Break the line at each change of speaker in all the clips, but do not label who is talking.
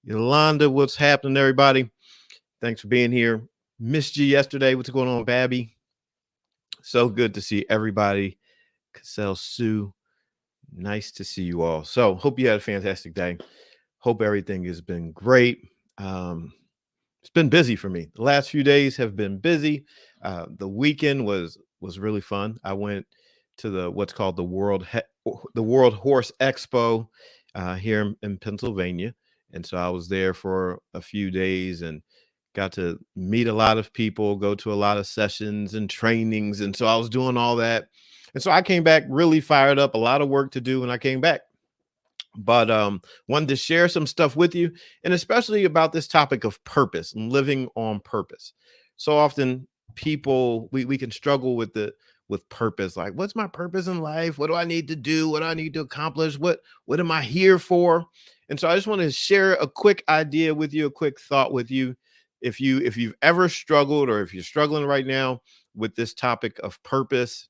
Yolanda, what's happening, everybody? Thanks for being here. Missed you yesterday. What's going on, Babby? So good to see everybody. Cassell, Sue, nice to see you all. So, hope you had a fantastic day. Hope everything has been great. Um, it's been busy for me. The last few days have been busy. The weekend was really fun. I went to the what's called the World Horse Expo here in Pennsylvania, and so I was there for a few days and got to meet a lot of people, go to a lot of sessions and trainings, and so I was doing all that, and so I came back really fired up. A lot of work to do when I came back, but wanted to share some stuff with you, and especially about this topic of purpose and living on purpose. So often people we can struggle with purpose, like what's my purpose in life, what do I need to do, what do I need to accomplish, what am I here for? And so I just want to share a quick idea with you, a quick thought with you. If you've ever struggled, or if you're struggling right now with this topic of purpose,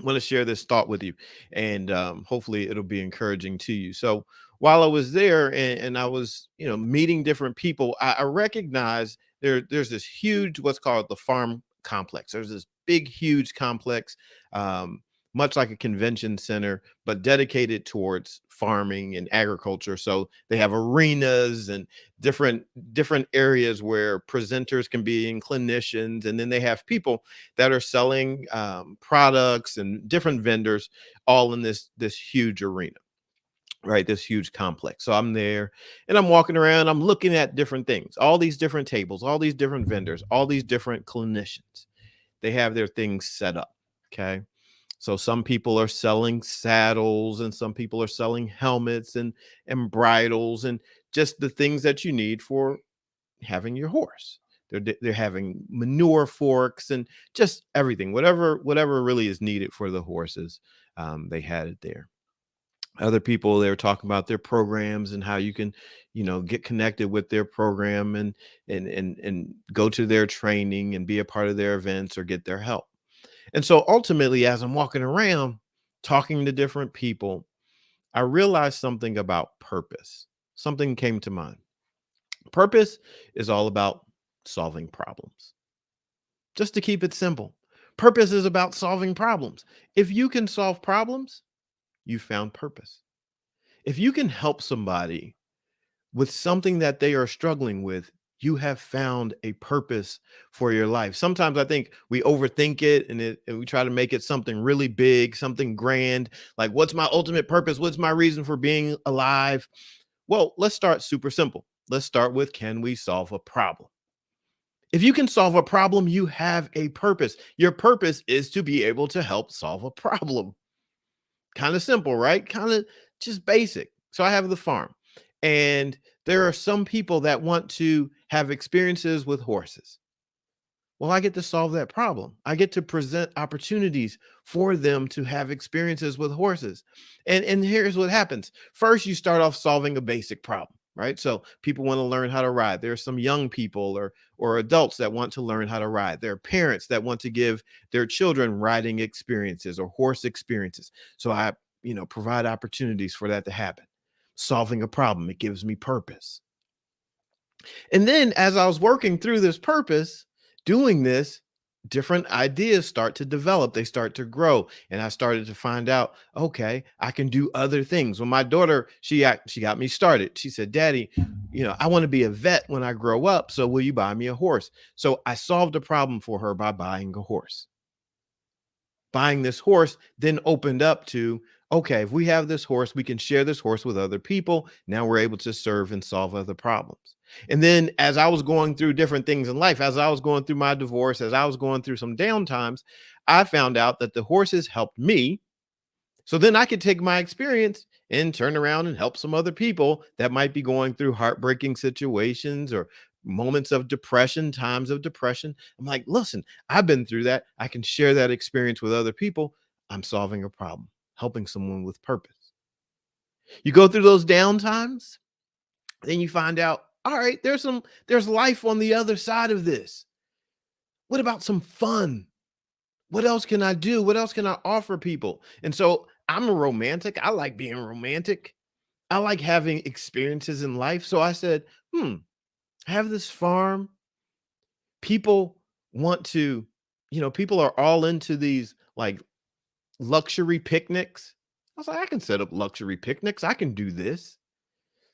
I want to share this thought with you, and hopefully it'll be encouraging to you. So while I was there and I was, meeting different people, I recognized there's this huge what's called the farm complex. There's this big, huge complex, um, much like a convention center, but dedicated towards farming and agriculture. So they have arenas and different different areas where presenters can be and clinicians, and then they have people that are selling products and different vendors all in this huge arena, right? This huge complex. So I'm there and I'm walking around, I'm looking at different things, all these different tables, all these different vendors, all these different clinicians. They have their things set up. Okay. So some people are selling saddles, and some people are selling helmets and bridles and just the things that you need for having your horse. They're having manure forks and just everything, whatever really is needed for the horses. They had it there. Other people, they were talking about their programs and how you can, get connected with their program and go to their training and be a part of their events or get their help. And so ultimately, as I'm walking around talking to different people, I realized something about purpose. Something came to mind. Purpose is all about solving problems. Just to keep it simple, purpose is about solving problems. If you can solve problems, you found purpose. If you can help somebody with something that they are struggling with, you have found a purpose for your life. Sometimes I think we overthink it, and we try to make it something really big, something grand, like what's my ultimate purpose? What's my reason for being alive? Well, let's start super simple. Let's start with, can we solve a problem? If you can solve a problem, you have a purpose. Your purpose is to be able to help solve a problem. Kind of simple, right? Kind of just basic. So I have the farm, and there are some people that want to have experiences with horses. Well, I get to solve that problem. I get to present opportunities for them to have experiences with horses. And here's what happens. First, you start off solving a basic problem, right? So people want to learn how to ride. There are some young people or adults that want to learn how to ride. There are parents that want to give their children riding experiences or horse experiences. So I, provide opportunities for that to happen. Solving a problem, it gives me purpose. And then as I was working through this purpose, doing this, different ideas start to develop. They start to grow. And I started to find out, okay, I can do other things. When my daughter, she got me started. She said, Daddy, I want to be a vet when I grow up. So will you buy me a horse? So I solved a problem for her by buying a horse. Buying this horse then opened up to, okay, if we have this horse, we can share this horse with other people. Now we're able to serve and solve other problems. And then as I was going through different things in life, as I was going through my divorce, as I was going through some down times, I found out that the horses helped me. So then I could take my experience and turn around and help some other people that might be going through heartbreaking situations or moments of depression, times of depression. I'm like, listen, I've been through that. I can share that experience with other people. I'm solving a problem, helping someone with purpose. You go through those down times, then you find out, all right, there's life on the other side of this. What about some fun? What else can I do? What else can I offer people? And so I'm a romantic. I like being romantic. I like having experiences in life. So I said, I have this farm. People want to, people are all into these like luxury picnics. I was like, I can set up luxury picnics. I can do this.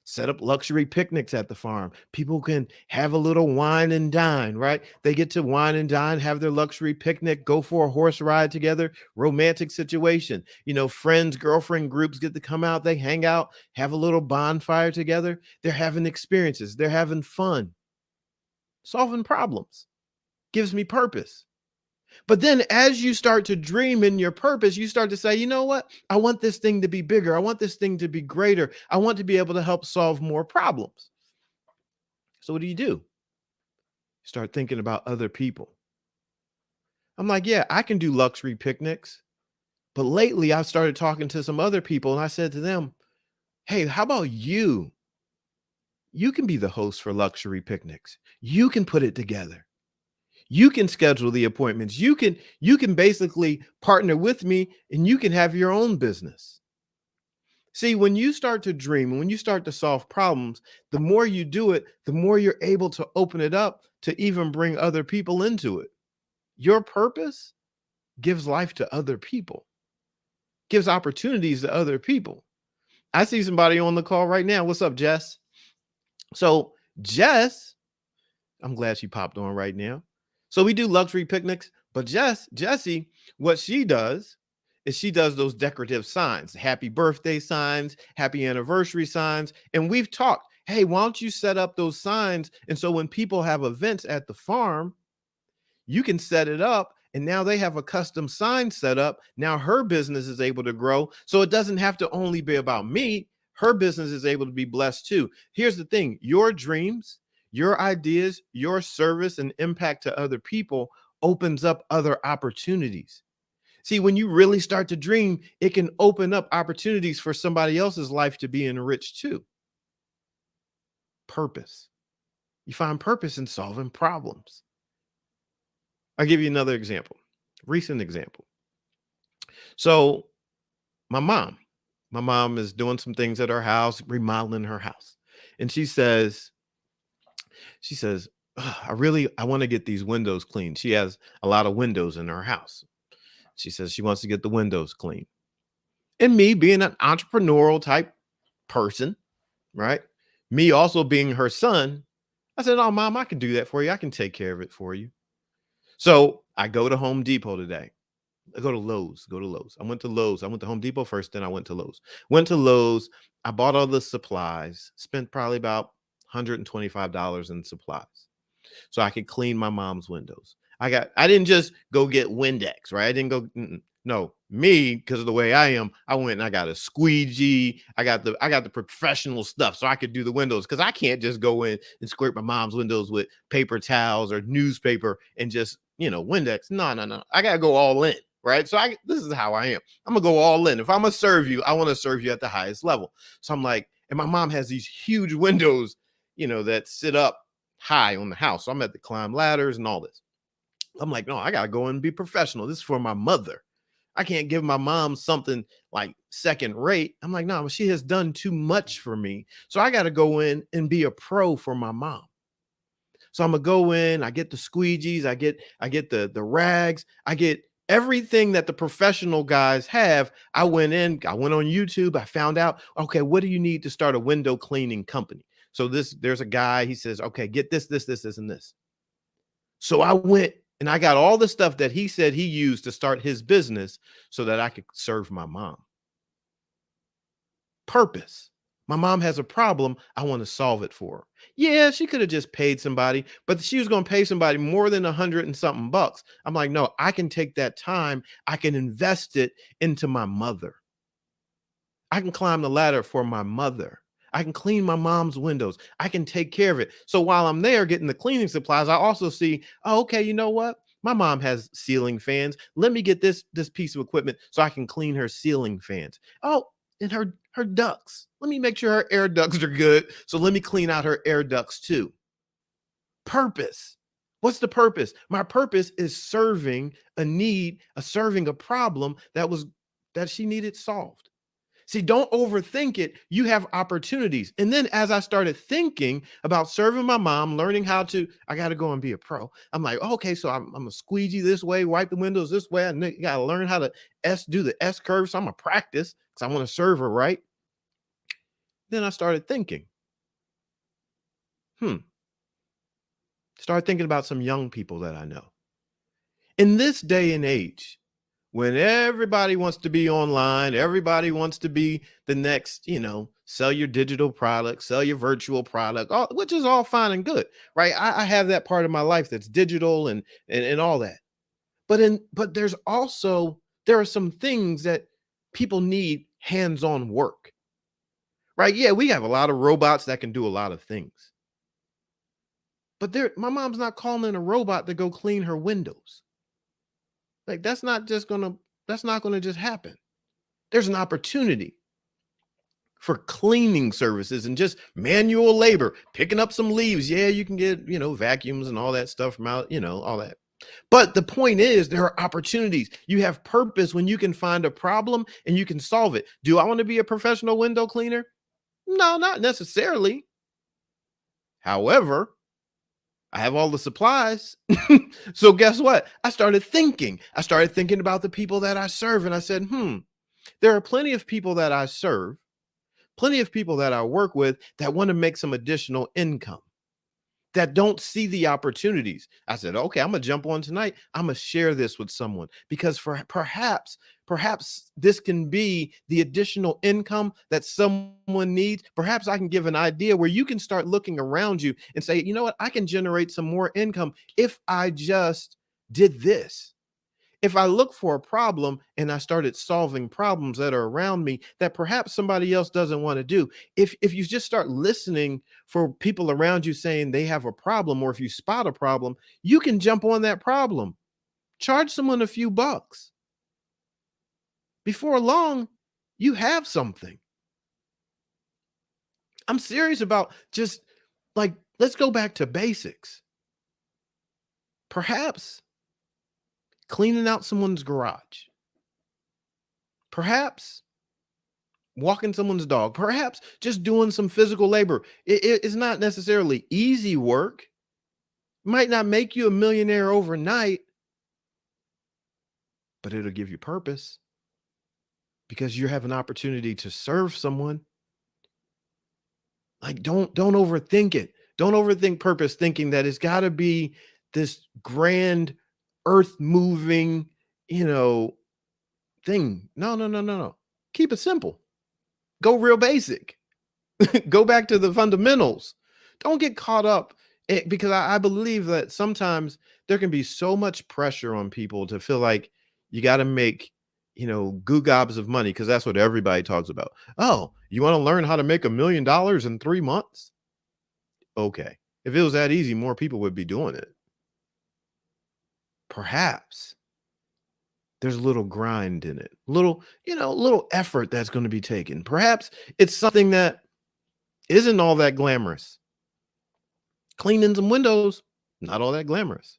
Set up luxury picnics at the farm. People can have a little wine and dine, right? They get to wine and dine, have their luxury picnic, go for a horse ride together, romantic situation. Friends, girlfriend groups get to come out, they hang out, have a little bonfire together. They're having experiences, they're having fun, solving problems. Gives me purpose. But then as you start to dream in your purpose, you start to say, you know what? I want this thing to be bigger. I want this thing to be greater. I want to be able to help solve more problems. So what do? Start thinking about other people. I'm like, yeah, I can do luxury picnics. But lately I started talking to some other people and I said to them, hey, how about you? You can be the host for luxury picnics. You can put it together. You can schedule the appointments. You can basically partner with me and you can have your own business. See, when you start to dream and when you start to solve problems, the more you do it, the more you're able to open it up to even bring other people into it. Your purpose gives life to other people, gives opportunities to other people. I see somebody on the call right now. What's up, Jess? So, Jess, I'm glad she popped on right now. So we do luxury picnics, but Jessie, what she does is she does those decorative signs, happy birthday signs, happy anniversary signs. And we've talked, hey, why don't you set up those signs? And so when people have events at the farm, you can set it up. And now they have a custom sign set up. Now her business is able to grow. So it doesn't have to only be about me. Her business is able to be blessed too. Here's the thing, your dreams, your ideas, your service and impact to other people opens up other opportunities. See, when you really start to dream, it can open up opportunities for somebody else's life to be enriched too. Purpose. You find purpose in solving problems. I'll give you another example, recent example. So my mom is doing some things at her house, remodeling her house. And she says, I want to get these windows cleaned. She has a lot of windows in her house. She says she wants to get the windows clean. And me being an entrepreneurial type person, right? Me also being her son, I said, oh, mom, I can do that for you. I can take care of it for you. So I go to Home Depot today. I go to Lowe's. I went to Lowe's. I went to Home Depot first, then I went to Lowe's. Went to Lowe's. I bought all the supplies, spent probably about $125 in supplies so I could clean my mom's windows. I didn't just go get Windex, right? I didn't go, no, me, because of the way I am, I went and I got a squeegee. I got the professional stuff so I could do the windows because I can't just go in and scrape my mom's windows with paper towels or newspaper and just, Windex. No. I gotta go all in, right? So this is how I am. I'm gonna go all in. If I'm gonna serve you, I want to serve you at the highest level. So I'm like, and my mom has these huge windows, that sit up high on the house. So I'm at the climb ladders and all this. I'm like, no, I gotta go and be professional. This is for my mother. I can't give my mom something like second rate. I'm like, no, she has done too much for me. So I got to go in and be a pro for my mom. So I'm gonna go in, I get the squeegees, I get the rags, I get everything that the professional guys have. I went on YouTube, I found out, okay, what do you need to start a window cleaning company? So there's a guy, he says, okay, get this, and this. So I went and I got all the stuff that he said he used to start his business so that I could serve my mom. Purpose. My mom has a problem. I want to solve it for her. Yeah, she could have just paid somebody, but she was going to pay somebody more than 100 and something bucks. I'm like, no, I can take that time. I can invest it into my mother. I can climb the ladder for my mother. I can clean my mom's windows. I can take care of it. So while I'm there getting the cleaning supplies, I also see, oh, okay, you know what? My mom has ceiling fans. Let me get this piece of equipment so I can clean her ceiling fans. Oh, and her ducts. Let me make sure her air ducts are good. So let me clean out her air ducts too. Purpose. What's the purpose? My purpose is serving a need, serving a problem that she needed solved. See, don't overthink it. You have opportunities. And then as I started thinking about serving my mom, learning how to, I got to go and be a pro. I'm like, okay, so I'm a squeegee this way, wipe the windows this way. I got to learn how to do the S curve. So I'm going to practice because I want to serve her right. Then I started thinking, hmm, start thinking about some young people that I know. In this day and age, when everybody wants to be online, everybody wants to be the next, sell your digital product, sell your virtual product, which is all fine and good, right? I have that part of my life that's digital and all that. But there are some things that people need hands-on work, right? Yeah, we have a lot of robots that can do a lot of things. But my mom's not calling a robot to go clean her windows. Like that's not gonna just happen. There's an opportunity for cleaning services and just manual labor, picking up some leaves. Yeah, you can get, vacuums and all that stuff from out, all that. But the point is, there are opportunities. You have purpose when you can find a problem and you can solve it. Do I want to be a professional window cleaner? No, not necessarily. However, I have all the supplies. So guess what? I started thinking. I started thinking about the people that I serve. And I said, there are plenty of people that I serve, plenty of people that I work with that want to make some additional income, that don't see the opportunities. I said, okay, I'm going to jump on tonight. I'm going to share this with someone because perhaps this can be the additional income that someone needs. Perhaps I can give an idea where you can start looking around you and say, you know what? I can generate some more income if I just did this. If I look for a problem and I started solving problems that are around me that perhaps somebody else doesn't want to do, if you just start listening for people around you saying they have a problem, or if you spot a problem, you can jump on that problem, charge someone a few bucks. Before long, you have something. I'm serious about just like, let's go back to basics. Perhaps cleaning out someone's garage. Perhaps walking someone's dog, perhaps just doing some physical labor. It's not necessarily easy work. Might not make you a millionaire overnight, but it'll give you purpose because you have an opportunity to serve someone. Like, don't overthink it. Don't overthink purpose, thinking that it's got to be this grand, earth moving, thing. No, no, no, no, no. Keep it simple. Go real basic. Go back to the fundamentals. Don't get caught up because I believe that sometimes there can be so much pressure on people to feel like you got to make, goo gobs of money, because that's what everybody talks about. Oh, you want to learn how to make $1 million in 3 months? Okay. If it was that easy, more people would be doing it. Perhaps there's a little grind in it, little effort that's going to be taken. Perhaps it's something that isn't all that glamorous. Cleaning some windows, not all that glamorous.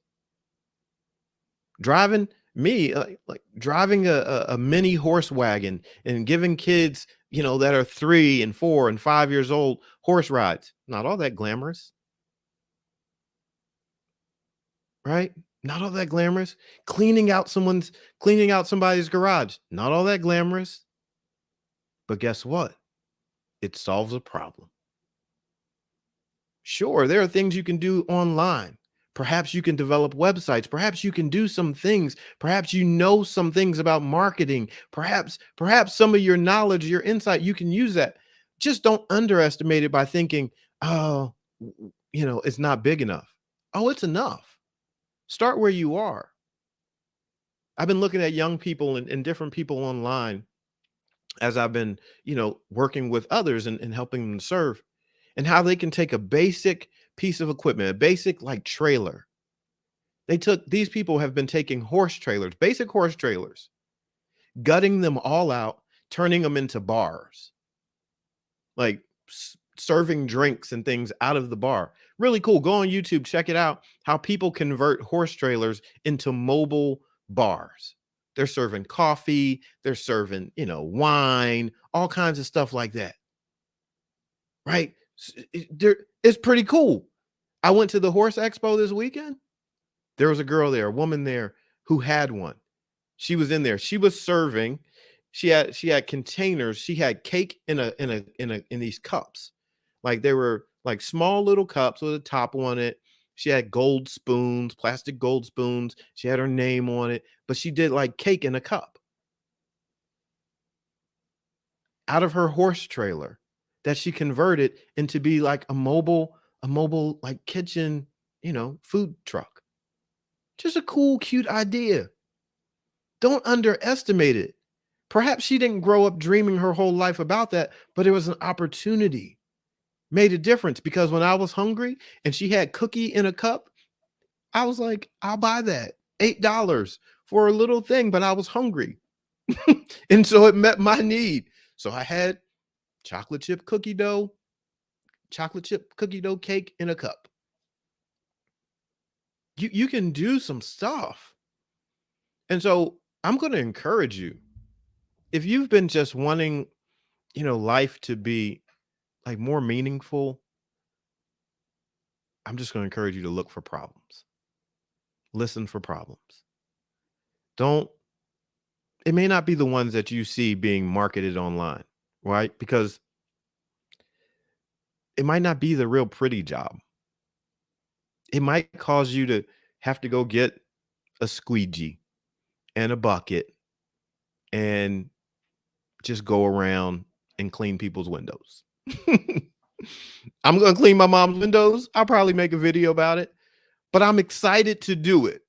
Driving like driving a mini horse wagon and giving kids, that are 3 and 4 and 5 years old horse rides, not all that glamorous, right? Not all that glamorous. Cleaning out somebody's garage, not all that glamorous. But guess what? It solves a problem. Sure, there are things you can do online. Perhaps you can develop websites. Perhaps you can do some things. Perhaps you know some things about marketing. Perhaps some of your knowledge, your insight, you can use that. Just don't underestimate it by thinking, oh, it's not big enough. Oh, it's enough. Start where you are. I've been looking at young people and different people online as I've been, working with others and helping them serve, and how they can take a basic piece of equipment, a basic like trailer. These people have been taking horse trailers, basic horse trailers, gutting them all out, turning them into bars, like serving drinks and things out of the bar. Really cool. Go on YouTube, check it out, how people convert horse trailers into mobile bars. They're serving coffee, they're serving, wine, all kinds of stuff like that, right? It's pretty cool. I went to the horse expo this weekend. There was a girl there, a woman there who had one. She was in there. She was serving. She had containers. She had cake in these cups. Like they were like small little cups with a top on it. She had gold spoons, plastic gold spoons. She had her name on it, but she did like cake in a cup out of her horse trailer that she converted into be like a mobile like kitchen, food truck. Just a cool, cute idea. Don't underestimate it. Perhaps she didn't grow up dreaming her whole life about that, but it was an opportunity. Made a difference because when I was hungry and she had cookie in a cup, I was like, I'll buy that. $8 for a little thing, but I was hungry. And so it met my need. So I had chocolate chip cookie dough cake in a cup. You can do some stuff. And so I'm going to encourage you. If you've been just wanting, life to be like more meaningful, I'm just going to encourage you to look for problems. Listen for problems. Don't It may not be the ones that you see being marketed online, right? Because it might not be the real pretty job. It might cause you to have to go get a squeegee and a bucket and just go around and clean people's windows. I'm going to clean my mom's windows. I'll probably make a video about it, but I'm excited to do it.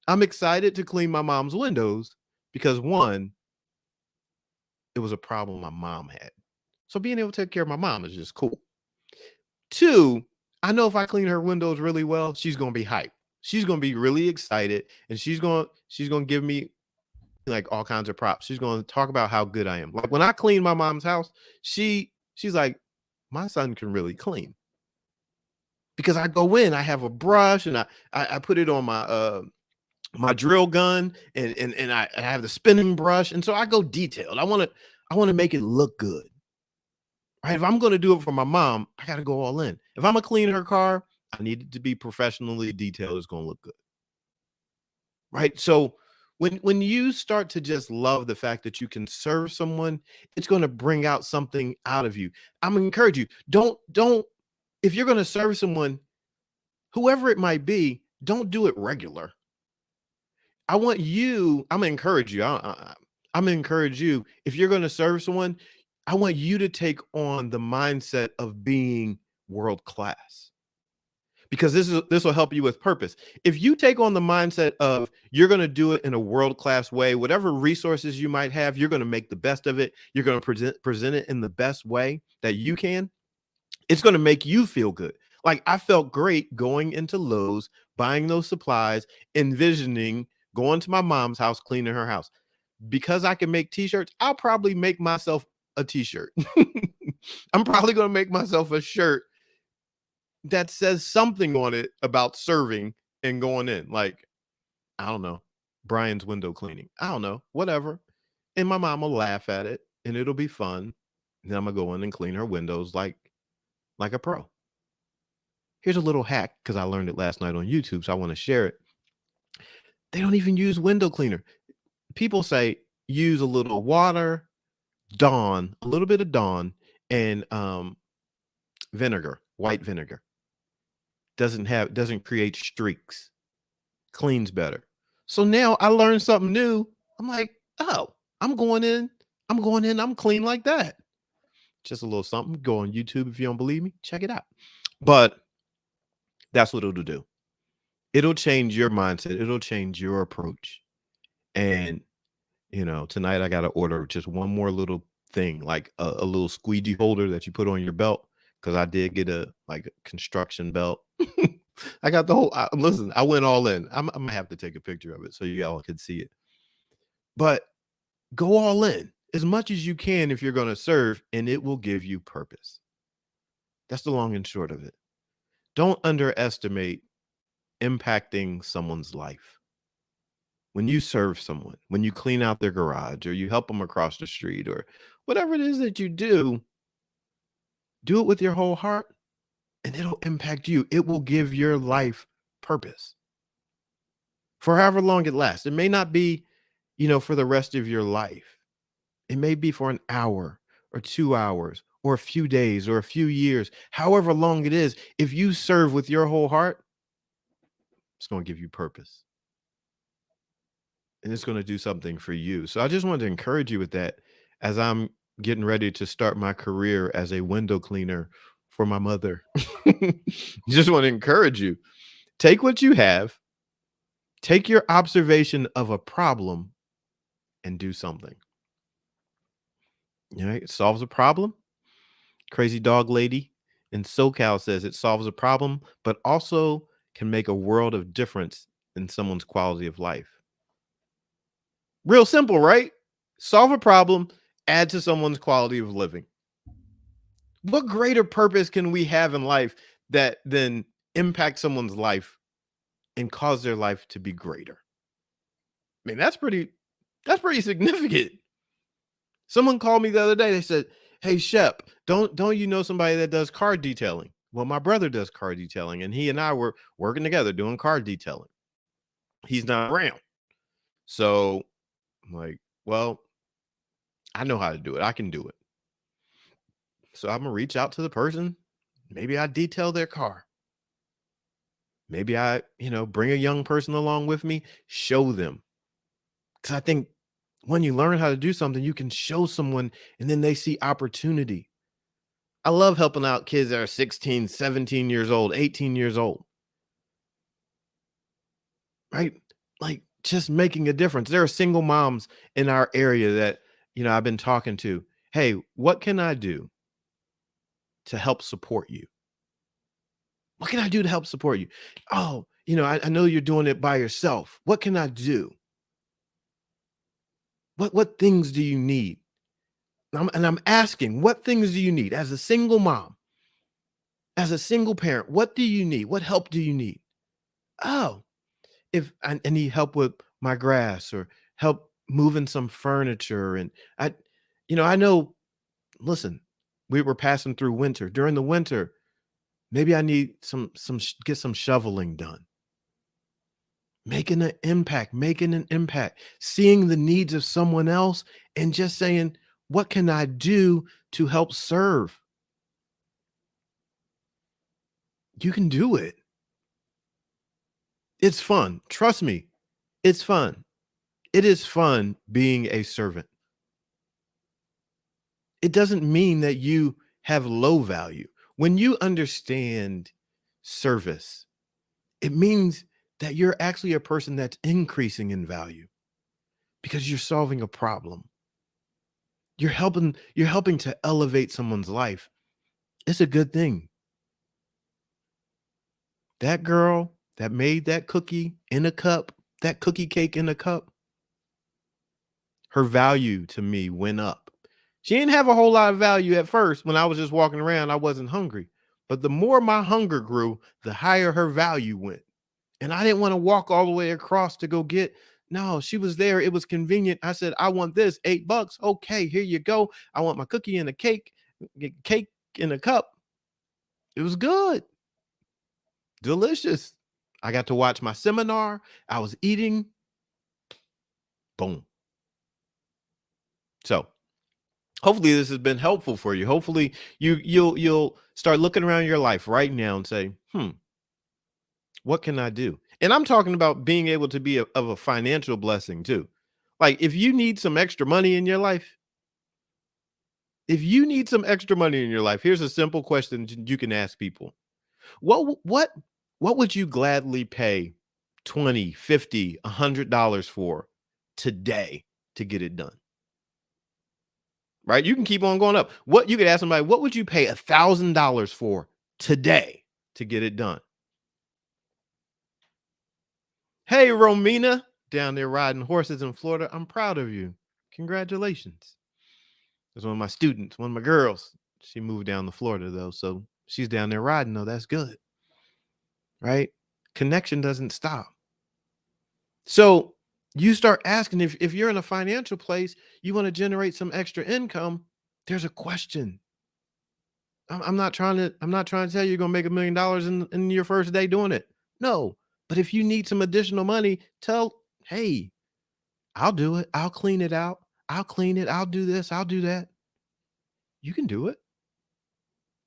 I'm excited to clean my mom's windows because one, it was a problem my mom had. So being able to take care of my mom is just cool. Two, I know if I clean her windows really well, she's going to be hyped. She's going to be really excited and she's going to give me like all kinds of props. She's going to talk about how good I am. Like when I clean my mom's house, she's like, my son can really clean. Because I go in, I have a brush and I put it on my drill gun and I have the spinning brush. And so I go detailed. I want to make it look good. Right? If I'm going to do it for my mom, I got to go all in. If I'm going to clean her car, I need it to be professionally detailed. It's going to look good. Right? So when you start to just love the fact that you can serve someone, it's going to bring out something out of you. I'm going to encourage you. Don't if you're going to serve someone, whoever it might be, don't do it regular. I'm going to encourage you. I'm going to encourage you. If you're going to serve someone, I want you to take on the mindset of being world class. Because this will help you with purpose. If you take on the mindset of you're going to do it in a world-class way, whatever resources you might have, you're going to make the best of it. You're going to present it in the best way that you can. It's going to make you feel good. Like I felt great going into Lowe's, buying those supplies, envisioning going to my mom's house, cleaning her house. Because I can make t-shirts, I'll probably make myself a t-shirt. I'm probably going to make myself a shirt that says something on it about serving and going in. Like, I don't know, Brian's window cleaning. I don't know, whatever. And my mom will laugh at it and it'll be fun. Then I'm gonna go in and clean her windows like a pro. Here's a little hack because I learned it last night on YouTube, so I want to share it. They don't even use window cleaner. People say use a little water, Dawn, a little bit of Dawn, and vinegar, white vinegar. Doesn't create streaks, cleans better. So now I learned something new. I'm like, oh, I'm clean like that. Just a little something. Go on YouTube if you don't believe me, check it out. But that's what it'll do. It'll change your mindset. It'll change your approach. And tonight I got to order just one more little thing, like a little squeegee holder that you put on your belt. Because I did get a construction belt. I got the whole. Listen, I went all in. I'm gonna have to take a picture of it so you all can see it. But go all in as much as you can if you're going to serve, and it will give you purpose. That's the long and short of it. Don't underestimate impacting someone's life. when you serve someone, when you clean out their garage or you help them across the street or whatever it is that you do it with your whole heart and it'll impact you. It will give your life purpose for however long it lasts. It may not be, for the rest of your life. It may be for an hour or 2 hours or a few days or a few years, however long it is. If you serve with your whole heart, it's going to give you purpose and it's going to do something for you. So I just wanted to encourage you with that as I'm getting ready to start my career as a window cleaner for my mother. Just want to encourage you. Take what you have, take your observation of a problem and do something. It solves a problem. Crazy Dog Lady in SoCal says it solves a problem, but also can make a world of difference in someone's quality of life. Real simple, right? Solve a problem, add to someone's quality of living. What greater purpose can we have in life that then impact someone's life and cause their life to be greater? I mean, that's pretty significant. Someone called me the other day. They said, "Hey, Shep, don't you know somebody that does car detailing?" Well, my brother does car detailing, and he and I were working together doing car detailing. He's not around. So I'm like, well, I know how to do it. I can do it. So I'm gonna reach out to the person. Maybe I detail their car. Maybe I, bring a young person along with me, show them. Because I think when you learn how to do something, you can show someone and then they see opportunity. I love helping out kids that are 16, 17 years old, 18 years old, right? Like just making a difference. There are single moms in our area that, I've been talking to. Hey, what can I do to help support you? What can I do to help support you? Oh, I know you're doing it by yourself. What can I do? What things do you need? And I'm asking, what things do you need as a single mom, as a single parent? What do you need? What help do you need? Oh, if I need help with my grass or help moving some furniture. And I know, listen, we were passing through winter. During the winter, maybe I need get some shoveling done. Making an impact, seeing the needs of someone else and just saying, what can I do to help serve? You can do it. It's fun. Trust me, it's fun. It is fun being a servant. It doesn't mean that you have low value. When you understand service, it means that you're actually a person that's increasing in value because you're solving a problem. You're helping to elevate someone's life. It's a good thing. That girl that made that cookie in a cup, that cookie cake in a cup, her value to me went up. She didn't have a whole lot of value at first. When I was just walking around, I wasn't hungry. But the more my hunger grew, the higher her value went. And I didn't want to walk all the way across to go get. No, she was there. It was convenient. I said, I want this, $8. Okay, here you go. I want my cookie and a cake in a cup. It was good. Delicious. I got to watch my seminar. I was eating. Boom. So hopefully this has been helpful for you. Hopefully you'll start looking around your life right now and say, what can I do? And I'm talking about being able to be of a financial blessing too. Like if you need some extra money in your life, here's a simple question you can ask people. What would you gladly pay 20, 50, $100 for today to get it done? Right? You can keep on going up. What you could ask somebody, what would you pay $1,000 for today to get it done? Hey, Romina, down there riding horses in Florida. I'm proud of you. Congratulations. That's one of my students, one of my girls. She moved down to Florida though, so she's down there riding though. That's good. Right? Connection doesn't stop. So You start asking if you're in a financial place, you want to generate some extra income, there's a question. I'm not trying to tell you you're gonna make $1 million in your first day doing it. No. But if you need some additional money, hey, I'll do it. I'll clean it out. I'll clean it. I'll do this. I'll do that. You can do it.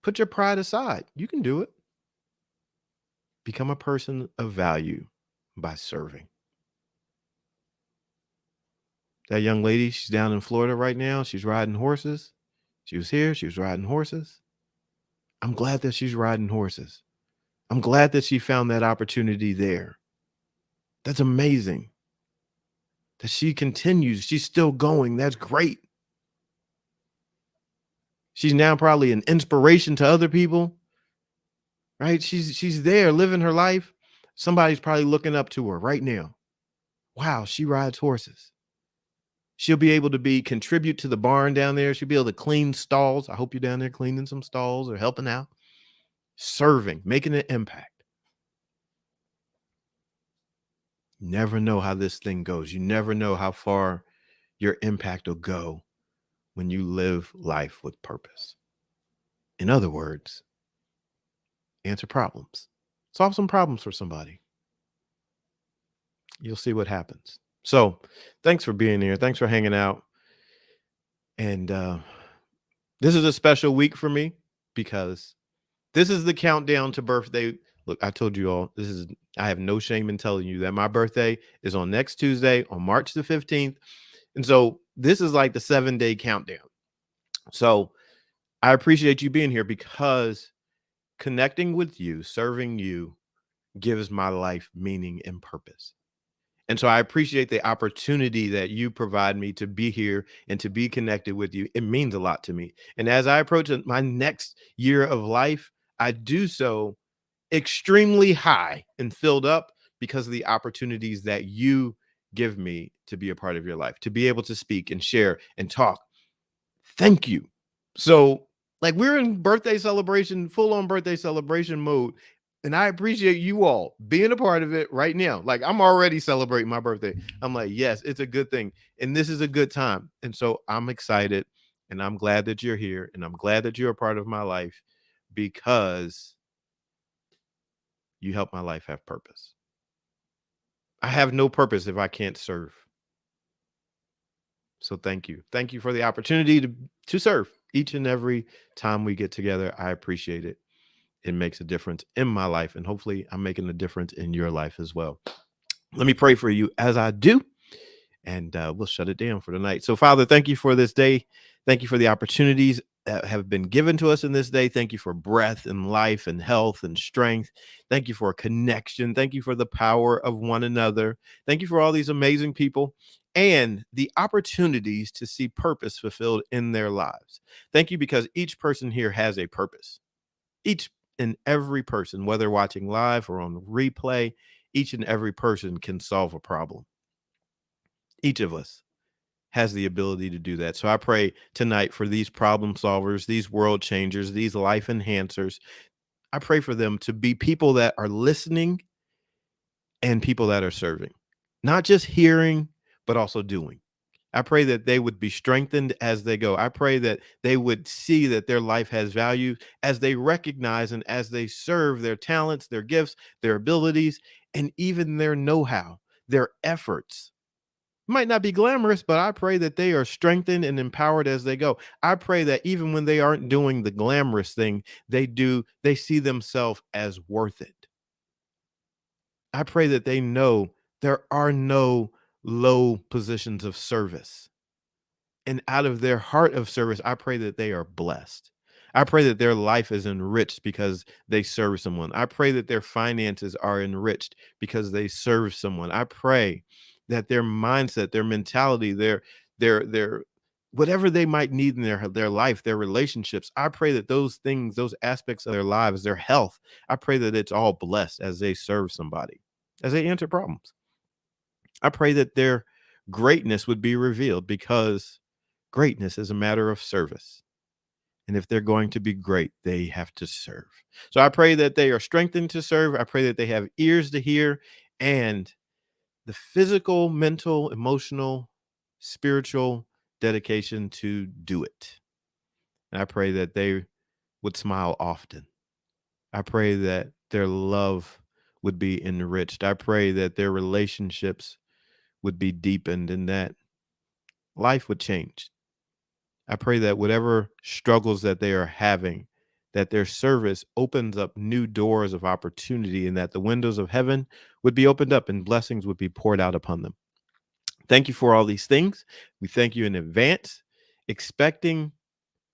Put your pride aside. You can do it. Become a person of value by serving. That young lady, she's down in Florida right now. She's riding horses. She was here. She was riding horses. I'm glad that she's riding horses. I'm glad that she found that opportunity there. That's amazing. That she continues. She's still going. That's great. She's now probably an inspiration to other people, right? She's there living her life. Somebody's probably looking up to her right now. Wow, she rides horses. She'll be able to contribute to the barn down there. She'll be able to clean stalls. I hope you're down there cleaning some stalls or helping out, serving, making an impact. You never know how this thing goes. You never know how far your impact will go when you live life with purpose. In other words, answer problems. Solve some problems for somebody. You'll see what happens. So thanks for being here. Thanks for hanging out. And this is a special week for me because this is the countdown to birthday. Look, I told you all, I have no shame in telling you that my birthday is on next Tuesday, on March the 15th. And so this is like the 7-day countdown. So I appreciate you being here because connecting with you, serving you, gives my life meaning and purpose. And so I appreciate the opportunity that you provide me to be here and to be connected with you. It means a lot to me. And as I approach my next year of life, I do so extremely high and filled up because of the opportunities that you give me to be a part of your life, to be able to speak and share and talk. Thank you. So, like, we're in full on birthday celebration mode. And I appreciate you all being a part of it right now. Like, I'm already celebrating my birthday. I'm like, yes, it's a good thing. And this is a good time. And so I'm excited and I'm glad that you're here and I'm glad that you're a part of my life because you help my life have purpose. I have no purpose if I can't serve. So thank you. Thank you for the opportunity to serve each and every time we get together. I appreciate it. It makes a difference in my life, and hopefully I'm making a difference in your life as well. Let me pray for you as I do, and we'll shut it down for tonight. So, Father, thank you for this day. Thank you for the opportunities that have been given to us in this day. Thank you for breath and life and health and strength. Thank you for connection. Thank you for the power of one another. Thank you for all these amazing people and the opportunities to see purpose fulfilled in their lives. Thank you because each person here has a purpose. Each and every person, whether watching live or on replay, each and every person can solve a problem. Each of us has the ability to do that. So I pray tonight for these problem solvers, these world changers, these life enhancers. I pray for them to be people that are listening and people that are serving, not just hearing, but also doing. I pray that they would be strengthened as they go. I pray that they would see that their life has value as they recognize and as they serve their talents, their gifts, their abilities, and even their know-how, their efforts. Might not be glamorous, but I pray that they are strengthened and empowered as they go. I pray that even when they aren't doing the glamorous thing, they see themselves as worth it. I pray that they know there are no low positions of service. And out of their heart of service, I pray that they are blessed. I pray that their life is enriched because they serve someone. I pray that their finances are enriched because they serve someone. I pray that their mindset, their mentality, their whatever they might need in their life, their relationships, I pray that those things, those aspects of their lives, their health, I pray that it's all blessed as they serve somebody, as they answer problems. I pray that their greatness would be revealed because greatness is a matter of service. And if they're going to be great, they have to serve. So I pray that they are strengthened to serve. I pray that they have ears to hear and the physical, mental, emotional, spiritual dedication to do it. And I pray that they would smile often. I pray that their love would be enriched. I pray that their relationships would be deepened and that life would change. I pray that whatever struggles that they are having, that their service opens up new doors of opportunity and that the windows of heaven would be opened up and blessings would be poured out upon them. Thank you for all these things. We thank you in advance, expecting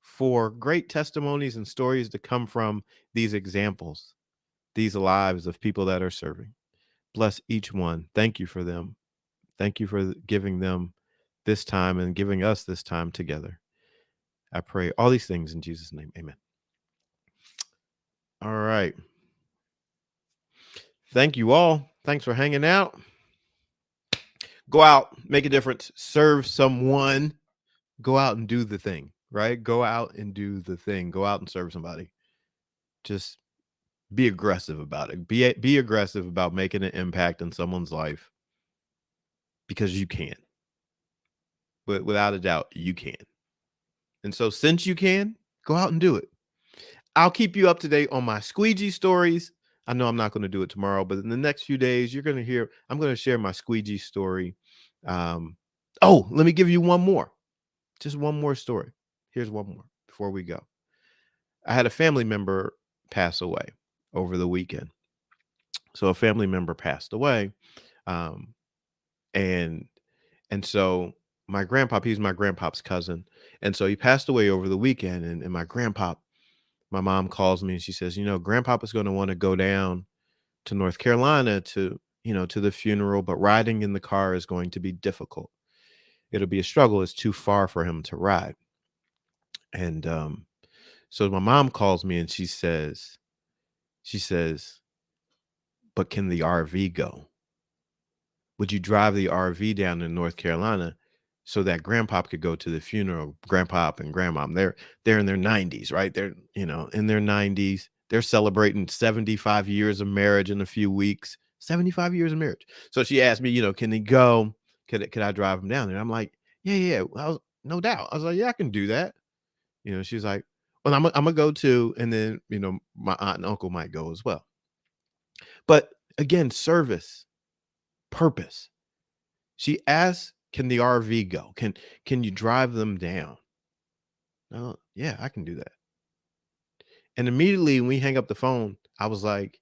for great testimonies and stories to come from these examples, these lives of people that are serving. Bless each one. Thank you for them. Thank you for giving them this time and giving us this time together. I pray all these things in Jesus' name. Amen. All right. Thank you all. Thanks for hanging out. Go out, make a difference, serve someone, go out and do the thing, right? Go out and do the thing. Go out and serve somebody. Just be aggressive about it. Be aggressive about making an impact in someone's life because you can. But without a doubt, you can. And so since you can, go out and do it. I'll keep you up to date on my squeegee stories. I know I'm not going to do it tomorrow, but in the next few days, you're going to hear, I'm going to share my squeegee story. Let me give you one more. Just one more story. Here's one more before we go. I had a family member pass away over the weekend. So a family member passed away. Um, and so my grandpa, he's my grandpa's cousin. And so he passed away over the weekend. And my mom calls me and she says, grandpapa's going to want to go down to North Carolina to the funeral, but riding in the car is going to be difficult. It'll be a struggle. It's too far for him to ride. And so my mom calls me and she says, but can the RV go? Would you drive the RV down to North Carolina so that grandpa could go to the funeral? Grandpa and grandmom, they're in their 90s, right? They're, in their 90s. They're celebrating 75 years of marriage in a few weeks. 75 years of marriage. So she asked me, can he go? Could I drive him down there? I'm like, yeah. No doubt. I was like, yeah, I can do that. She's like, well, I'm gonna go too. And then, my aunt and uncle might go as well. But again, service, purpose. She asked, can the RV go? Can you drive them down? Oh, yeah, I can do that. And immediately when we hang up the phone, I was like,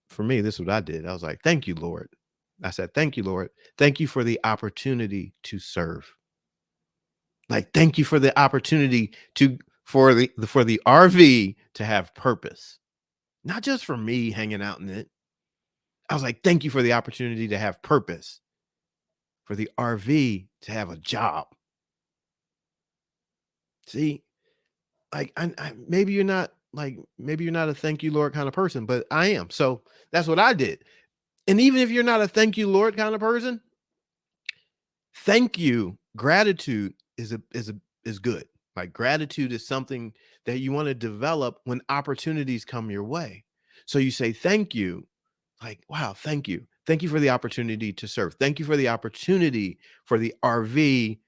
for me, this is what I did. I was like, thank you, Lord. I said, thank you, Lord. Thank you for the opportunity to serve. Like, thank you for the opportunity for the RV to have purpose, not just for me hanging out in it. I was like, thank you for the opportunity to have purpose, for the RV to have a job. See, like, maybe you're not a thank you, Lord kind of person, but I am. So that's what I did. And even if you're not a thank you, Lord kind of person, thank you, gratitude is good. Like, gratitude is something that you want to develop when opportunities come your way. So you say, thank you. Like, wow, thank you. Thank you for the opportunity to serve. Thank you for the opportunity for the RV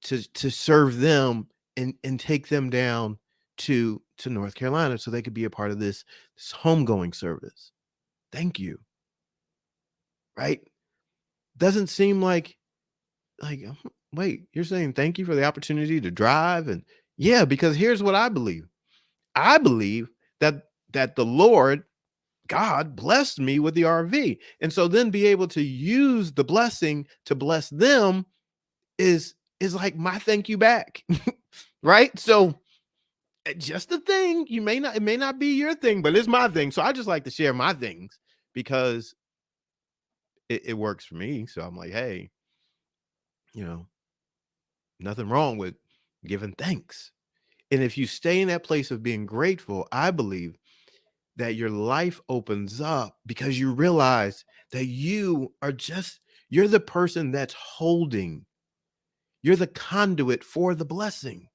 to serve them and take them down to North Carolina so they could be a part of this homegoing service. Thank you. Right? Doesn't seem like wait, you're saying thank you for the opportunity to drive? And yeah, because here's what I believe. I believe that the Lord God blessed me with the RV. And so then be able to use the blessing to bless them is like my thank you back. Right? So just a thing. It may not be your thing, but it's my thing. So I just like to share my things because it works for me. So I'm like, hey, nothing wrong with giving thanks. And if you stay in that place of being grateful, I believe that your life opens up because you realize that you're the person that's you're the conduit for the blessing.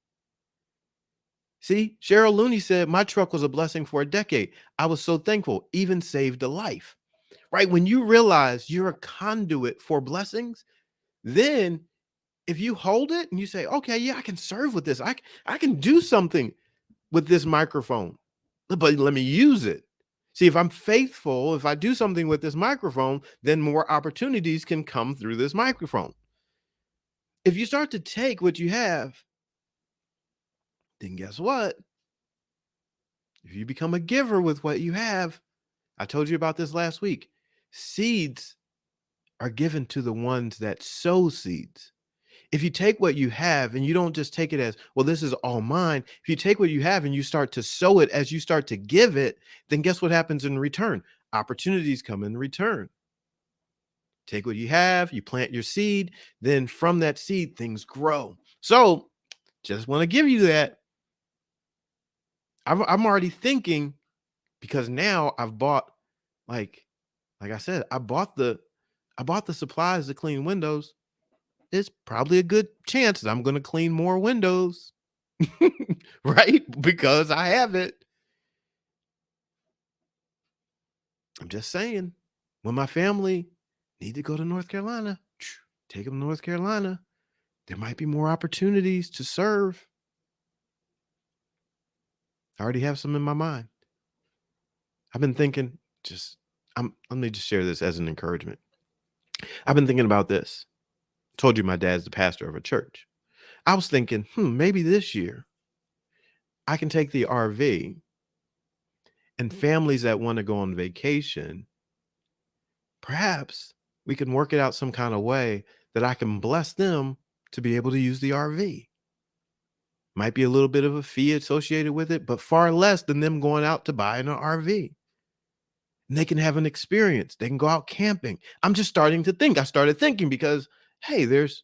See, Cheryl Looney said, my truck was a blessing for a decade. I was so thankful, even saved a life. right? When you realize you're a conduit for blessings, then if you hold it and you say, okay, yeah, I can serve with this. I can do something with this microphone, but let me use it. See, if I'm faithful, if I do something with this microphone, then more opportunities can come through this microphone. If you start to take what you have, then guess what? If you become a giver with what you have, I told you about this last week. Seeds are given to the ones that sow seeds. If you take what you have and you don't just take it as, well, this is all mine. If you take what you have and you start to sow it as you start to give it, then guess what happens in return? Opportunities come in return. Take what you have, you plant your seed, then from that seed, things grow. So just want to give you that. I'm already thinking because now I've bought, like I said, I bought the supplies to clean windows. It's probably a good chance that I'm going to clean more windows, right? Because I have it. I'm just saying, when my family need to go to North Carolina, take them to North Carolina. There might be more opportunities to serve. I already have some in my mind. I've been thinking, let me just share this as an encouragement. I've been thinking about this. Told you my dad's the pastor of a church. I was thinking, maybe this year I can take the RV and families that want to go on vacation, perhaps we can work it out some kind of way that I can bless them to be able to use the RV. Might be a little bit of a fee associated with it, but far less than them going out to buy an RV. And they can have an experience. They can go out camping. I'm just starting to think. I started thinking because, hey, there's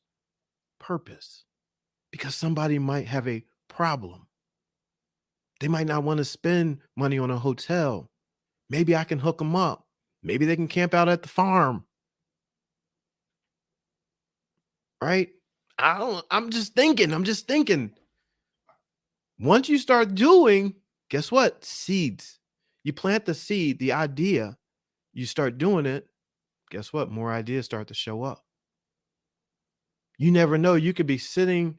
purpose. Because somebody might have a problem. They might not want to spend money on a hotel. Maybe I can hook them up. Maybe they can camp out at the farm. Right? I'm just thinking. Once you start doing, guess what? Seeds. You plant the seed, the idea, you start doing it. Guess what? More ideas start to show up. You never know. You could be sitting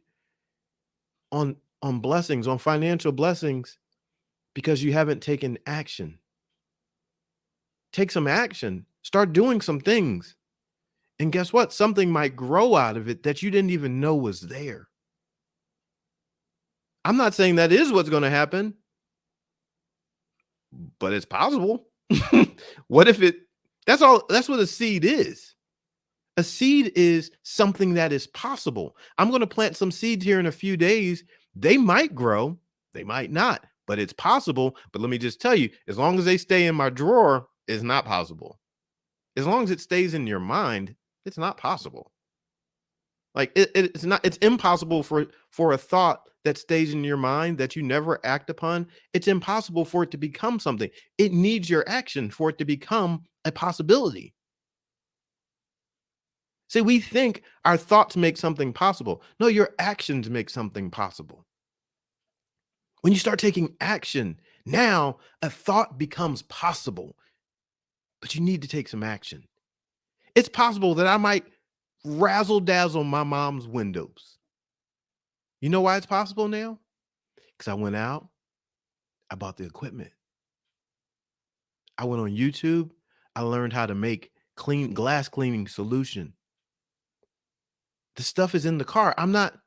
on blessings, on financial blessings, because you haven't taken action. Take some action. Start doing some things. And guess what? Something might grow out of it that you didn't even know was there. I'm not saying that is what's going to happen, but it's possible. What if that's what a seed is. A seed is something that is possible. I'm going to plant some seeds here in a few days. They might grow, they might not, but it's possible. But let me just tell you, as long as they stay in my drawer, it's not possible. As long as it stays in your mind, it's not possible. Like it's impossible for a thought that stays in your mind that you never act upon. It's impossible for it to become something. It needs your action for it to become a possibility. See, we think our thoughts make something possible. No, your actions make something possible. When you start taking action, now a thought becomes possible, but you need to take some action. It's possible that I might razzle dazzle my mom's windows. You know why it's possible now? Because I went out, I bought the equipment. I went on YouTube, I learned how to make glass cleaning solution. The stuff is in the car. I'm not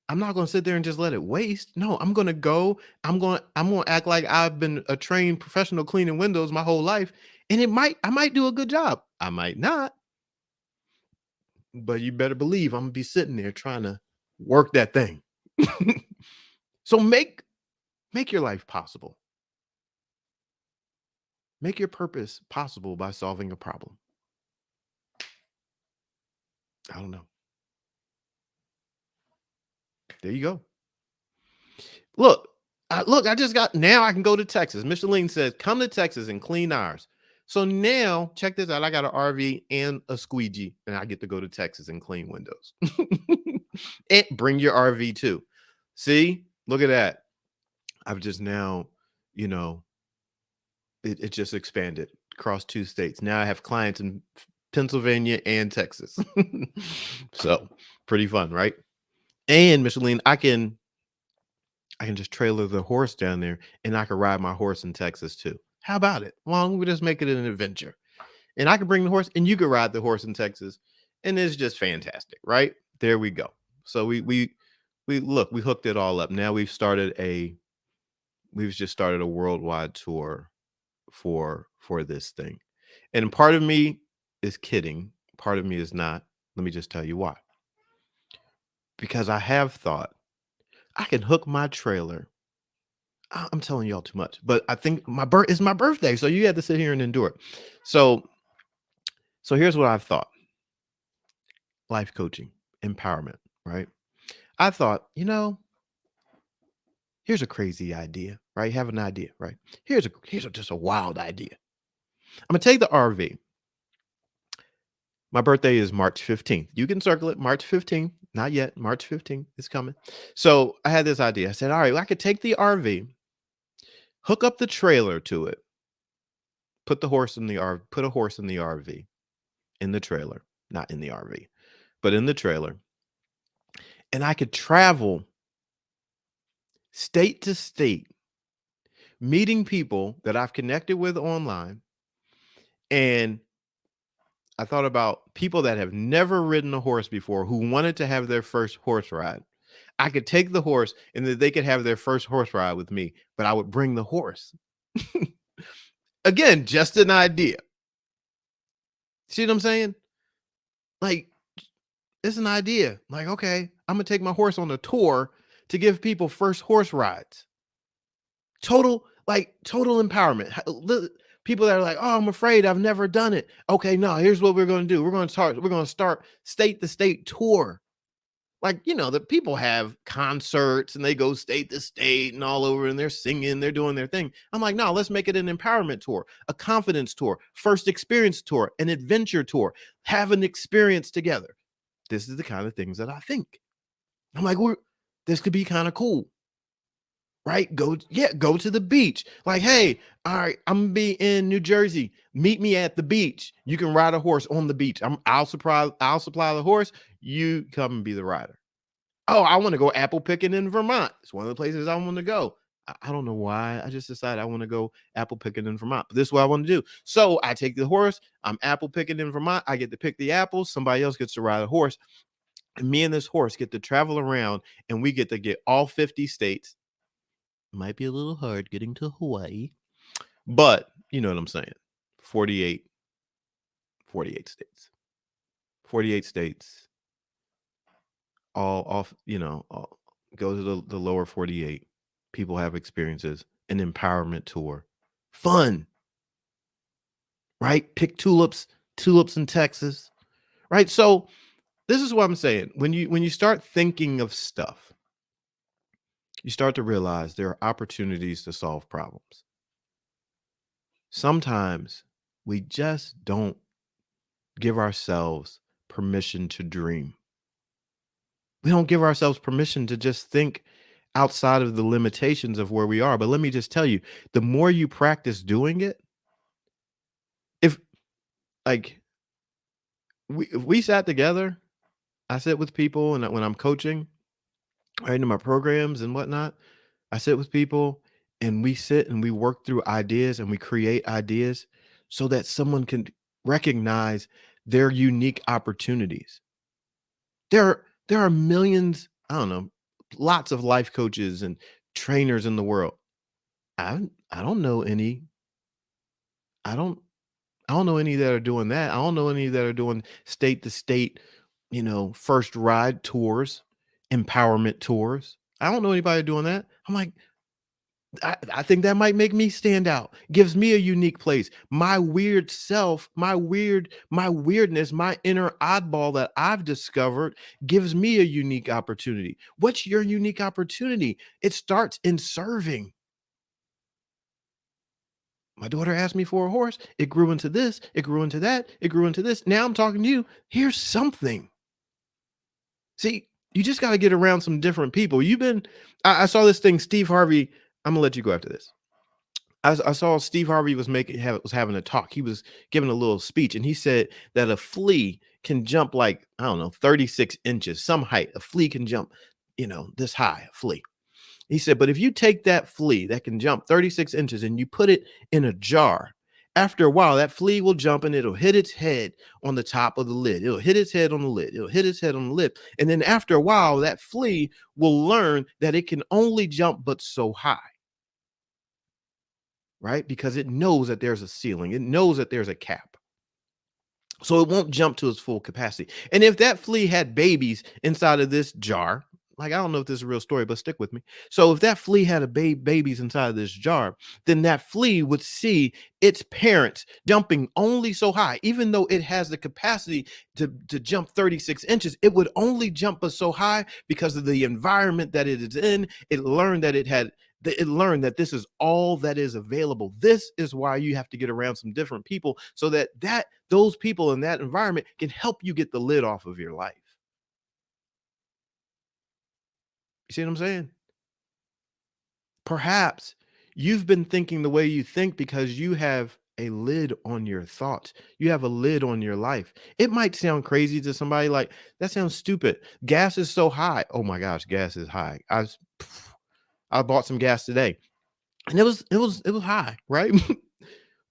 going to sit there and just let it waste. No, I'm going to go. I'm going to act like I've been a trained professional cleaning windows my whole life, and I might do a good job. I might not. But you better believe I'm going to be sitting there trying to work that thing. So make your life possible. Make your purpose possible by solving a problem. I don't know. There you go. Look, I just now I can go to Texas. Micheline says, come to Texas and clean ours. So now, check this out. I got an RV and a squeegee, and I get to go to Texas and clean windows. And bring your RV too. See, look at that. I've just now, it just expanded. across 2 states. Now I have clients in Pennsylvania and Texas. So, pretty fun, right? And Micheline, I can just trailer the horse down there and I can ride my horse in Texas too. How about it? Well, we just make it an adventure. And I can bring the horse and you can ride the horse in Texas. And it's just fantastic, right? There we go. So we hooked it all up. Now we've just started a worldwide tour for this thing. And part of me is kidding, part of me is not. Let me just tell you why. Because I have thought I can hook my trailer. I'm telling y'all too much, but I think it's my birthday, so you had to sit here and endure it. So here's what I've thought. Life coaching, empowerment, right? I thought, here's a crazy idea, right? Have an idea, right? Just a wild idea. I'm gonna take the RV. My birthday is March 15th. You can circle it, March 15th. Not yet. March 15th is coming. So I had this idea. I said, all right, well, I could take the RV, hook up the trailer to it, put a horse in the RV, in the trailer, not in the RV, but in the trailer. And I could travel state to state, meeting people that I've connected with online. And I thought about people that have never ridden a horse before who wanted to have their first horse ride. I could take the horse and that they could have their first horse ride with me, but I would bring the horse. Again, just an idea. See what I'm saying? Like, it's an idea. Like, okay, I'm gonna take my horse on a tour to give people first horse rides. Total empowerment. People that are like, oh, I'm afraid, I've never done it. Okay, no, here's what we're gonna do. We're gonna start state to state tour. Like, the people have concerts and they go state to state and all over and they're singing, they're doing their thing. I'm like, no, let's make it an empowerment tour, a confidence tour, first experience tour, an adventure tour, have an experience together. This is the kind of things that I think. I'm like, this could be kind of cool. Right? Go to the beach. Like, hey, all right, I'm gonna be in New Jersey. Meet me at the beach. You can ride a horse on the beach. I'll supply the horse. You come and be the rider. Oh, I want to go apple picking in Vermont. It's one of the places I want to go. I don't know why. I just decided I want to go apple picking in Vermont. But this is what I want to do. So I take the horse. I'm apple picking in Vermont. I get to pick the apples. Somebody else gets to ride a horse. And me and this horse get to travel around and we get to get all 50 states. Might be a little hard getting to Hawaii, but you know what I'm saying. 48 states. 48 states. All off, go to the lower 48. People have experiences, an empowerment tour. Fun. Right? Pick tulips in Texas. Right? So this is what I'm saying. When you start thinking of stuff, you start to realize there are opportunities to solve problems. Sometimes we just don't give ourselves permission to dream. We don't give ourselves permission to just think outside of the limitations of where we are. But let me just tell you, the more you practice doing it, if we sat together, I sit with people and when I'm coaching, right, in my programs and whatnot, I sit with people and we sit and we work through ideas and we create ideas so that someone can recognize their unique opportunities. There are millions, I don't know, lots of life coaches and trainers in the world. I don't know any. I don't know any that are doing that. I don't know any that are doing state to state, first ride tours, empowerment tours. I don't know anybody doing that. I'm like, I think that might make me stand out. Gives me a unique place. My weird self, my weirdness, my inner oddball that I've discovered gives me a unique opportunity. What's your unique opportunity? It starts in serving. My daughter asked me for a horse. It grew into this. It grew into that. It grew into this. Now I'm talking to you. Here's something. See, you just got to get around some different people. I saw this thing, Steve Harvey. I'm gonna let you go after this. I saw Steve Harvey was having a talk. He was giving a little speech, and he said that a flea can jump like, I don't know, 36 inches, some height. A flea can jump, this high, a flea. He said, but if you take that flea that can jump 36 inches and you put it in a jar, after a while, that flea will jump and it'll hit its head on the top of the lid. It'll hit its head on the lid. It'll hit its head on the lid. And then after a while, that flea will learn that it can only jump but so high, right? Because it knows that there's a ceiling, it knows that there's a cap. So it won't jump to its full capacity. And if that flea had babies inside of this jar, like I don't know if this is a real story, but stick with me. So if that flea had babies inside of this jar, then that flea would see its parents jumping only so high, even though it has the capacity to jump 36 inches, it would only jump but so high because of the environment that it is in. It learned that this is all that is available. This is why you have to get around some different people so that those people in that environment can help you get the lid off of your life. You see what I'm saying? Perhaps you've been thinking the way you think because you have a lid on your thoughts. You have a lid on your life. It might sound crazy to somebody, like, that sounds stupid. Gas is so high. Oh my gosh, gas is high. I bought some gas today and it was high, right?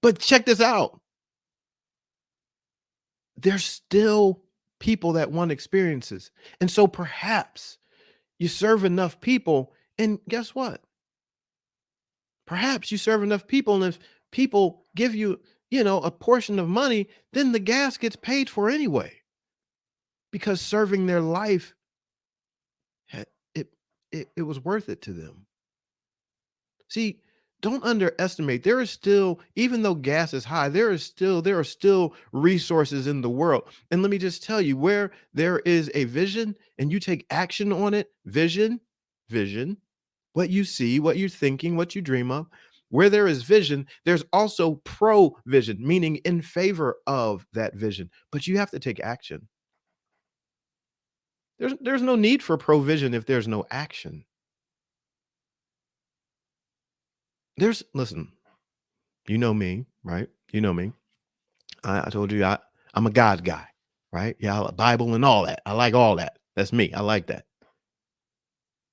But check this out. There's still people that want experiences. And so perhaps you serve enough people, and guess what? Perhaps you serve enough people, and if people give you, a portion of money, then the gas gets paid for anyway, because serving their life, ha- it it was worth it to them. See, don't underestimate. There is still, even though gas is high, there are still resources in the world. And let me just tell you, where there is a vision and you take action on it, vision, what you see, what you're thinking, what you dream of. Where there is vision, there's also provision, meaning in favor of that vision. But you have to take action. There's no need for provision if there's no action. Listen, you know me, right? You know me. I told you I'm a God guy, right? Yeah, Bible and all that. I like all that. That's me. I like that.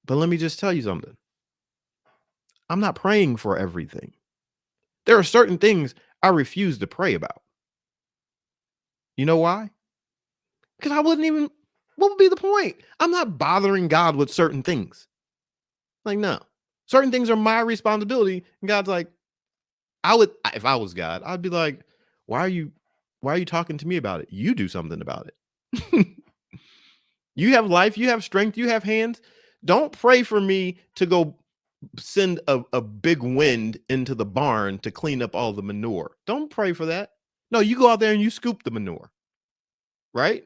But let me just tell you something. I'm not praying for everything. There are certain things I refuse to pray about. You know why? Because I wouldn't even, what would be the point? I'm not bothering God with certain things. Like, no. Certain things are my responsibility. And God's like, if I was God, I'd be like, why are you why are you talking to me about it? You do something about it. You have life, you have strength, you have hands. Don't pray for me to go send a big wind into the barn to clean up all the manure. Don't pray for that. No, you go out there and you scoop the manure, right?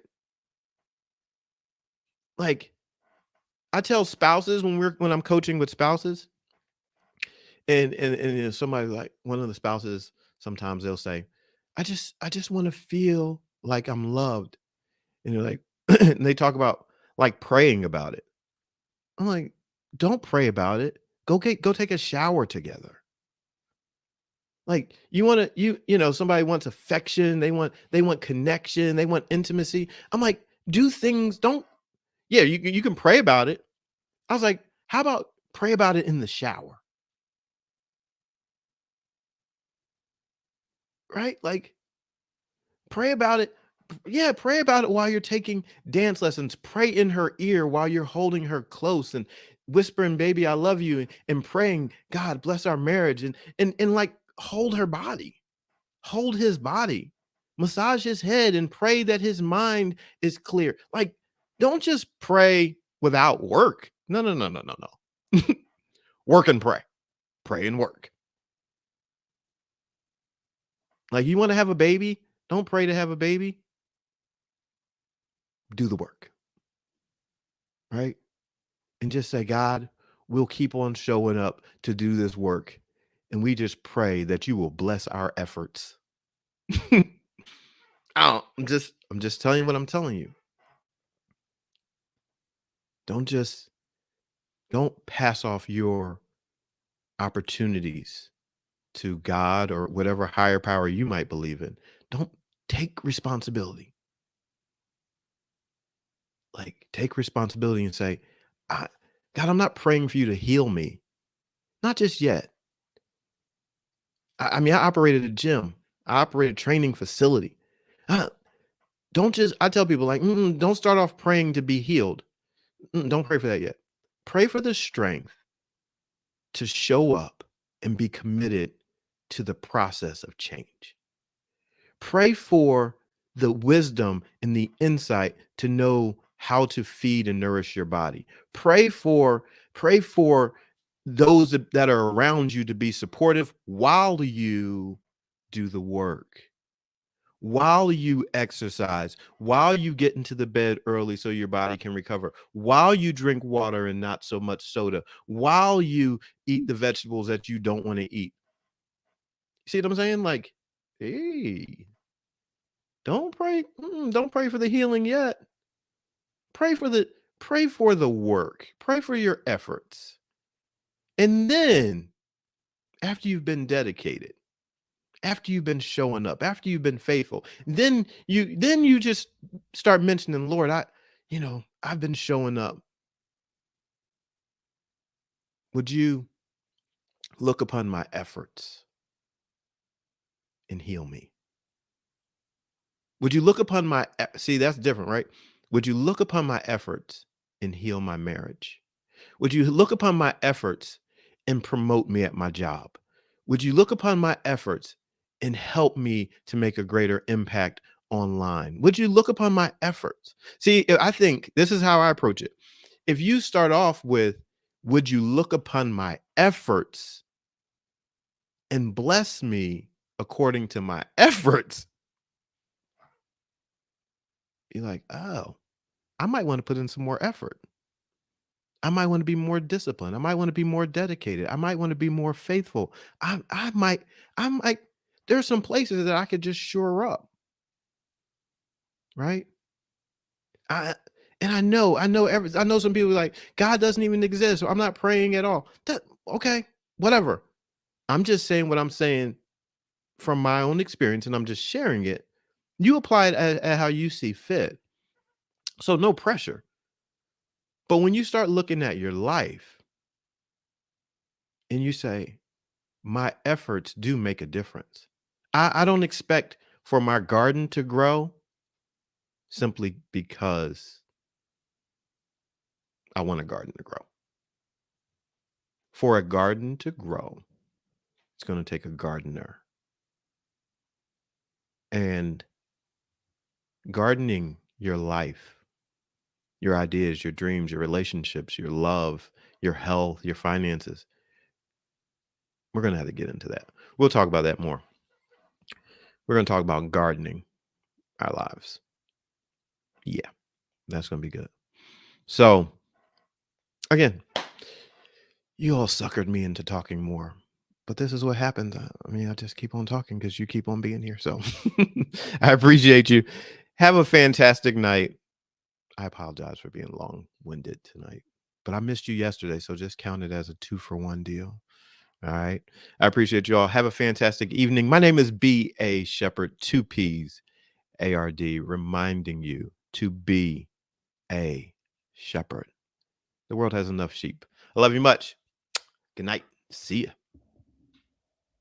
Like, I tell spouses when I'm coaching with spouses, and somebody, like one of the spouses, sometimes they'll say, I just want to feel like I'm loved. And they're like, and they talk about like praying about it. I'm like, don't pray about it. Go take a shower together. Like, you want to somebody wants affection, they want connection, they want intimacy. I'm like, do things, don't yeah, you can pray about it. I was like, how about pray about it in the shower? Right? Like, pray about it. Yeah, pray about it while you're taking dance lessons. Pray in her ear while you're holding her close and whispering, "Baby, I love you," and praying, "God bless our marriage," and like, hold her body, hold his body, massage his head, and pray that his mind is clear. Like, don't just pray without work. No, no, no, no, no, no. Work and pray. Pray and work. Like, you want to have a baby? Don't pray to have a baby. Do the work, right? And just say, God, we'll keep on showing up to do this work. And we just pray that you will bless our efforts. I'm just telling you what I'm telling you. Don't just don't pass off your opportunities to God or whatever higher power you might believe in. Don't take responsibility. Like, take responsibility and say, I, God, I'm not praying for you to heal me. Not just yet. I mean, I operated a gym. I operated a training facility. Uh, don't just, I tell people like, don't start off praying to be healed. Don't pray for that yet. Pray for the strength to show up and be committed to the process of change. Pray for the wisdom and the insight to know how to feed and nourish your body. Pray for those that are around you to be supportive while you do the work. While you exercise, while you get into the bed early so your body can recover, while you drink water and not so much soda, while you eat the vegetables that you don't want to eat. See what I'm saying? Like, hey, don't pray for the healing yet. Pray for the pray for the work. Pray for your efforts. And then after you've been dedicated, after you've been showing up, after you've been faithful, then you just start mentioning, Lord, I've been showing up. Would you look upon my efforts and heal me? Would you look upon see, that's different, right? Would you look upon my efforts and heal my marriage? Would you look upon my efforts and promote me at my job? Would you look upon my efforts and help me to make a greater impact online? Would you look upon my efforts? See, I think this is how I approach it. If you start off with, would you look upon my efforts and bless me according to my efforts? You're like, oh, I might want to put in some more effort. I might want to be more disciplined. I might want to be more dedicated. I might want to be more faithful. I might, there's some places that I could just shore up, right? I and I know some people like God doesn't even exist, so I'm not praying at all. That okay, whatever. I'm just saying what I'm saying from my own experience, and I'm just sharing it. You apply it at how you see fit. So no pressure. But when you start looking at your life and you say, my efforts do make a difference. I don't expect for my garden to grow simply because I want a garden to grow. For a garden to grow, it's going to take a gardener. And gardening your life, your ideas, your dreams, your relationships, your love, your health, your finances, we're going to have to get into that. We'll talk about that more. We're going to talk about gardening our lives. Yeah, that's going to be good. So, again, you all suckered me into talking more. But this is what happens. I mean, I just keep on talking because you keep on being here. So I appreciate you. Have a fantastic night. I apologize for being long-winded tonight, but I missed you yesterday. So just count it as a 2-for-1 deal. All right. I appreciate you all. Have a fantastic evening. My name is B.A. Shepherd, 2 P's, A-R-D, reminding you to be a shepherd. The world has enough sheep. I love you much. Good night. See ya.